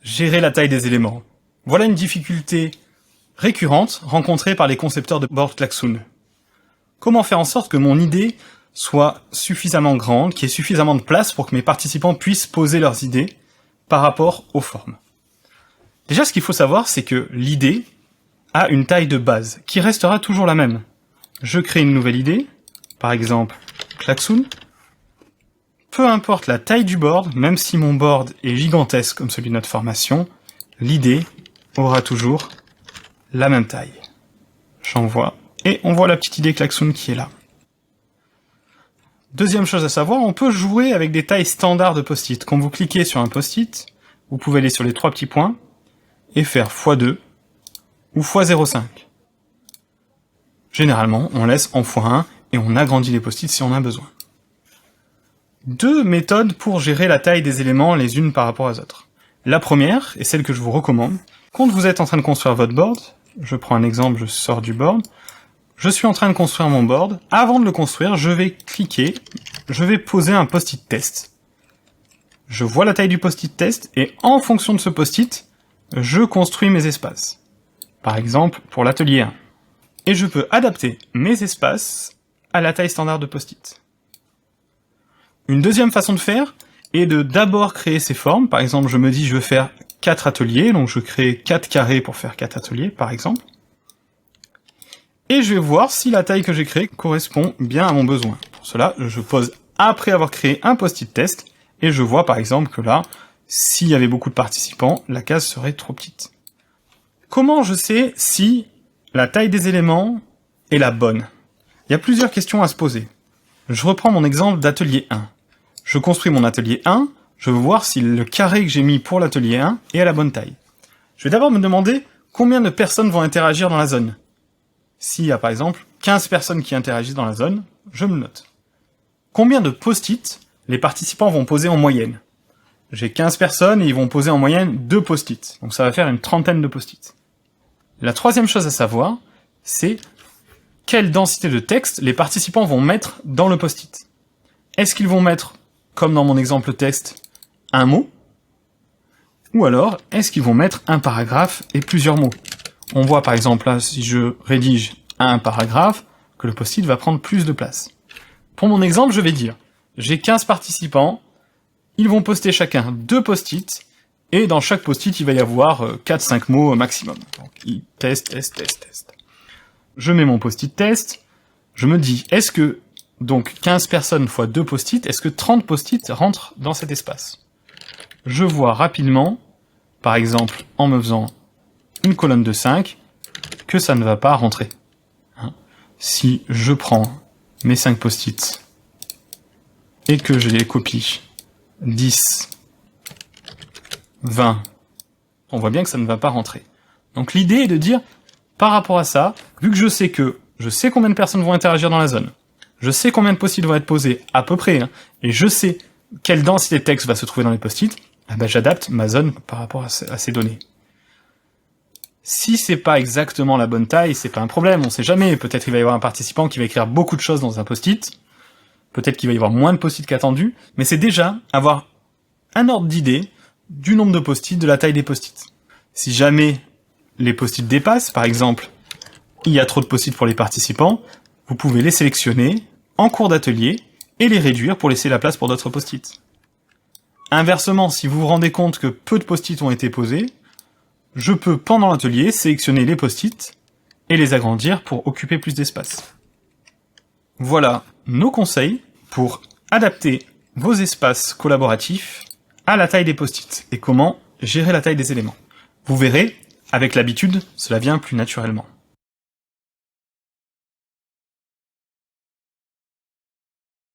Gérer la taille des éléments. Voilà une difficulté récurrente rencontrée par les concepteurs de board Klaxoon. Comment faire en sorte que mon idée soit suffisamment grande, qu'il y ait suffisamment de place pour que mes participants puissent poser leurs idées par rapport aux formes. Déjà, ce qu'il faut savoir, c'est que l'idée a une taille de base, qui restera toujours la même. Je crée une nouvelle idée, par exemple Klaxoon. Peu importe la taille du board, même si mon board est gigantesque comme celui de notre formation, l'idée aura toujours la même taille. J'envoie, et on voit la petite idée Klaxoon qui est là. Deuxième chose à savoir, on peut jouer avec des tailles standards de post-it. Quand vous cliquez sur un post-it, vous pouvez aller sur les trois petits points et faire x2 ou x0,5. Généralement, on laisse en x1 et on agrandit les post-it si on a besoin. Deux méthodes pour gérer la taille des éléments les unes par rapport aux autres. La première, et celle que je vous recommande, quand vous êtes en train de construire votre board, je prends un exemple, je sors du board, je suis en train de construire mon board, avant de le construire, je vais cliquer, je vais poser un post-it test. Je vois la taille du post-it test, et en fonction de ce post-it, je construis mes espaces. Par exemple, pour l'atelier 1. Et je peux adapter mes espaces à la taille standard de post-it. Une deuxième façon de faire est de d'abord créer ces formes. Par exemple, je me dis je veux faire 4 ateliers, donc je crée 4 carrés pour faire 4 ateliers, par exemple. Et je vais voir si la taille que j'ai créée correspond bien à mon besoin. Pour cela, je pose après avoir créé un post-it test, et je vois par exemple que là, s'il y avait beaucoup de participants, la case serait trop petite. Comment je sais si la taille des éléments est la bonne? Il y a plusieurs questions à se poser. Je reprends mon exemple d'atelier 1. Je construis mon atelier 1, je veux voir si le carré que j'ai mis pour l'atelier 1 est à la bonne taille. Je vais d'abord me demander combien de personnes vont interagir dans la zone. S'il y a par exemple 15 personnes qui interagissent dans la zone, je me note. Combien de post-it les participants vont poser en moyenne? J'ai 15 personnes et ils vont poser en moyenne 2 post-it, donc ça va faire une trentaine de post-it. La troisième chose à savoir, c'est quelle densité de texte les participants vont mettre dans le post-it. Est-ce qu'ils vont mettre, comme dans mon exemple texte, un mot? Ou alors, est-ce qu'ils vont mettre un paragraphe et plusieurs mots? On voit par exemple là, si je rédige un paragraphe, que le post-it va prendre plus de place. Pour mon exemple, je vais dire, j'ai 15 participants, ils vont poster chacun 2 post-it, et dans chaque post-it, il va y avoir 4-5 mots au maximum. Donc, test. Je mets mon post-it test, je me dis, est-ce que, donc 15 personnes fois 2 post-it, est-ce que 30 post-it rentrent dans cet espace? Je vois rapidement, par exemple, en me faisant une colonne de 5, que ça ne va pas rentrer. Si je prends mes 5 post-it, et que je les copie 10, 20, on voit bien que ça ne va pas rentrer. Donc l'idée est de dire, par rapport à ça, vu que je sais combien de personnes vont interagir dans la zone, je sais combien de post-it vont être posés, à peu près, et je sais quelle densité de texte va se trouver dans les post-it, j'adapte ma zone par rapport à ces données. Si c'est pas exactement la bonne taille, c'est pas un problème, on sait jamais, peut-être il va y avoir un participant qui va écrire beaucoup de choses dans un post-it, peut-être qu'il va y avoir moins de post-it qu'attendu, mais c'est déjà avoir un ordre d'idée du nombre de post-it, de la taille des post-it. Si jamais les post-it dépassent, par exemple, il y a trop de post-it pour les participants, vous pouvez les sélectionner en cours d'atelier et les réduire pour laisser la place pour d'autres post-it. Inversement, si vous vous rendez compte que peu de post-it ont été posés, je peux, pendant l'atelier, sélectionner les post-it et les agrandir pour occuper plus d'espace. Voilà nos conseils pour adapter vos espaces collaboratifs à la taille des post-it et comment gérer la taille des éléments. Vous verrez, avec l'habitude, cela vient plus naturellement.